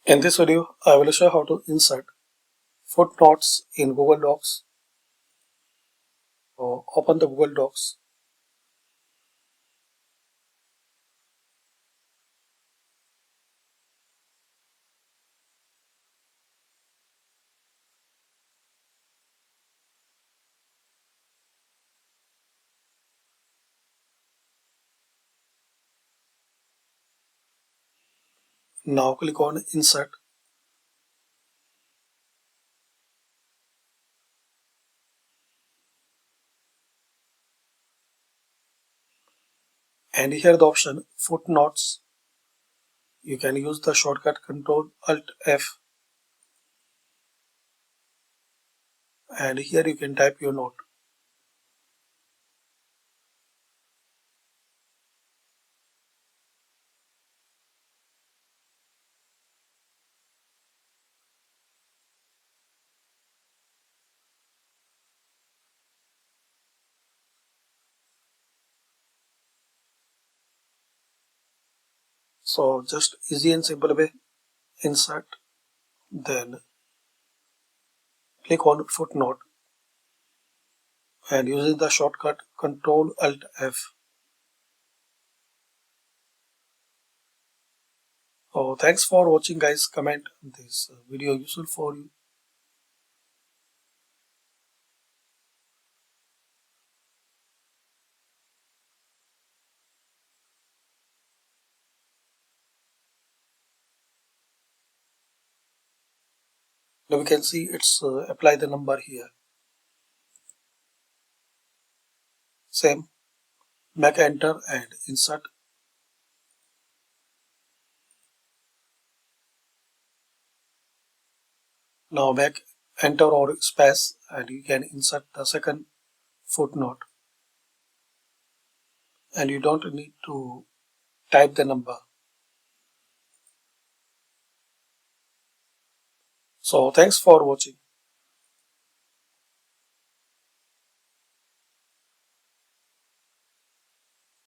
In this video, I will show how to insert footnotes in Google Docs. So open the Google Docs. Now click on Insert. And here the option Footnotes. You can use the shortcut Control Alt F. And here you can type your note. So just easy and simple way. Insert. Then click on Footnote. And using the shortcut Control Alt F. So thanks for watching, guys. Comment this video useful for you. Now we can see it's apply the number here. Same. Make enter and insert. Now make enter or space and you can insert the second footnote. And you don't need to type the number. So thanks for watching.